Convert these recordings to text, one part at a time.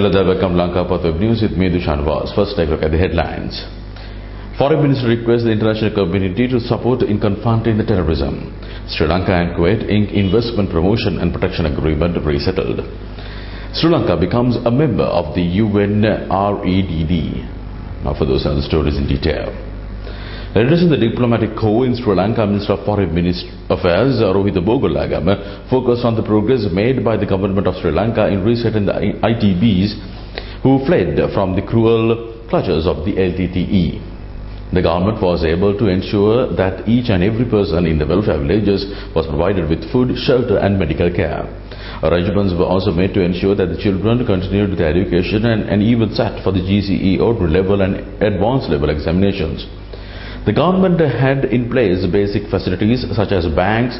Hello there, welcome Lanka Web News with me Dushan Vaz. First, take a look at the headlines. Foreign Minister requests the international community to support in confronting the terrorism. Sri Lanka and Kuwait ink investment promotion and protection agreement resettled. Sri Lanka becomes a member of the UNREDD. Now for those other stories in detail. Addressing the diplomatic corps in Sri Lanka, Minister of Foreign Affairs Rohit Bogolagam focused on the progress made by the government of Sri Lanka in resettling the ITBs who fled from the cruel clutches of the LTTE. The government was able to ensure that each and every person in the welfare villages was provided with food, shelter and medical care. Arrangements were also made to ensure that the children continued their education and even sat for the GCE ordinary level and advanced level examinations. The government had in place basic facilities such as banks,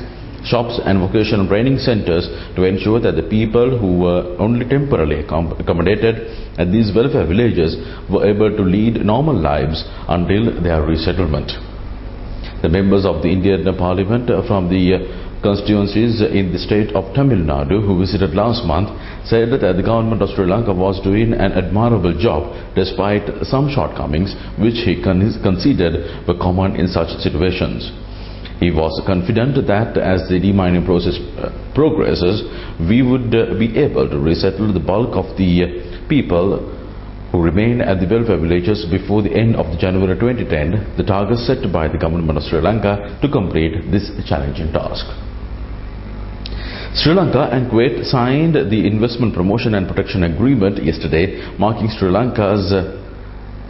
shops and vocational training centers to ensure that the people who were only temporarily accommodated at these welfare villages were able to lead normal lives until their resettlement. The members of the Indian Parliament from the constituencies in the state of Tamil Nadu who visited last month said that the government of Sri Lanka was doing an admirable job despite some shortcomings which he considered were common in such situations. He was confident that as the demining process progresses, we would be able to resettle the bulk of the people who remain at the welfare villages before the end of January 2010, the target set by the government of Sri Lanka to complete this challenging task. Sri Lanka and Kuwait signed the Investment Promotion and Protection Agreement yesterday, marking Sri Lanka's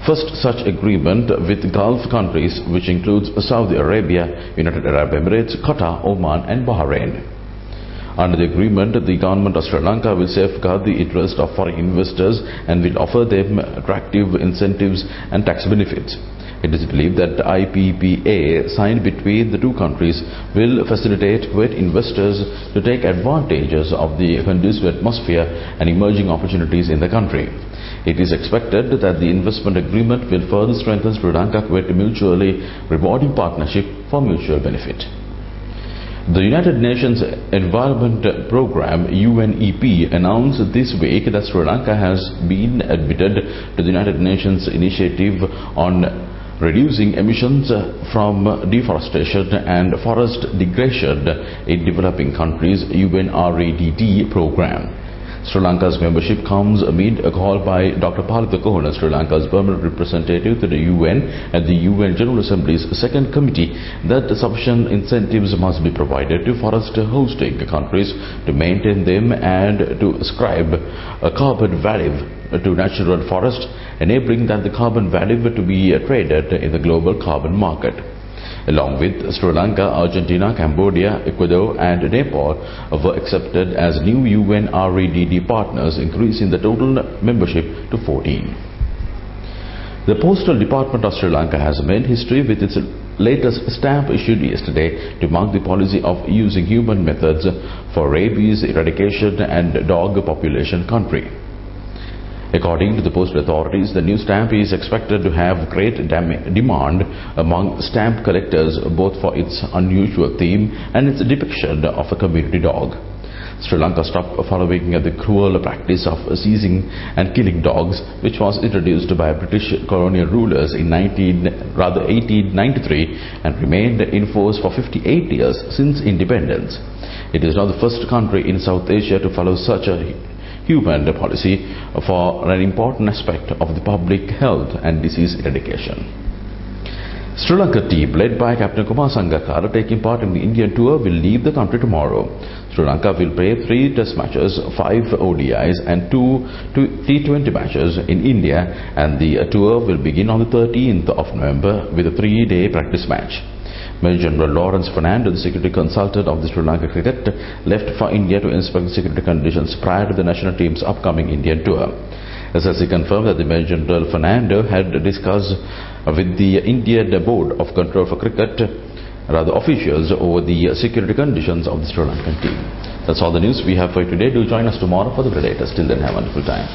first such agreement with Gulf countries, which includes Saudi Arabia, United Arab Emirates, Qatar, Oman and Bahrain. Under the agreement, the government of Sri Lanka will safeguard the interest of foreign investors and will offer them attractive incentives and tax benefits. It is believed that the IPPA signed between the two countries will facilitate Kuwait investors to take advantages of the conducive atmosphere and emerging opportunities in the country. It is expected that the investment agreement will further strengthen Sri Lanka-Kuwait mutually rewarding partnership for mutual benefit. The United Nations Environment Programme UNEP announced this week that Sri Lanka has been admitted to the United Nations Initiative on Reducing Emissions from Deforestation and Forest Degradation in Developing Countries UNREDD programme. Sri Lanka's membership comes amid a call by Dr. Palita Kohana, Sri Lanka's permanent representative to the UN at the UN General Assembly's second committee, that sufficient incentives must be provided to forest hosting countries to maintain them and to ascribe a carbon value to natural forest, enabling that the carbon value to be traded in the global carbon market. Along with Sri Lanka, Argentina, Cambodia, Ecuador and Nepal were accepted as new UNREDD partners, increasing the total membership to 14. The Postal Department of Sri Lanka has made history with its latest stamp issued yesterday to mark the policy of using human methods for rabies eradication and dog population country. According to the postal authorities, the new stamp is expected to have great demand among stamp collectors, both for its unusual theme and its depiction of a community dog. Sri Lanka stopped following the cruel practice of seizing and killing dogs, which was introduced by British colonial rulers in 1893 and remained in force for 58 years since independence. It is now the first country in South Asia to follow such a human policy for an important aspect of the public health and disease eradication. Sri Lanka team led by Captain Kumar Sangakkara taking part in the Indian tour will leave the country tomorrow. Sri Lanka will play 3 test matches, 5 ODIs and 2 T20 matches in India, and the tour will begin on the 13th of November with a 3-day practice match. Major General Lawrence Fernando, the security consultant of the Sri Lanka cricket, left for India to inspect the security conditions prior to the national team's upcoming Indian tour. SSC confirmed that the Major General Fernando had discussed with the Indian Board of Control for Cricket, officials, over the security conditions of the Sri Lankan team. That's all the news we have for you today. Do join us tomorrow for the latest. Till then, have a wonderful time.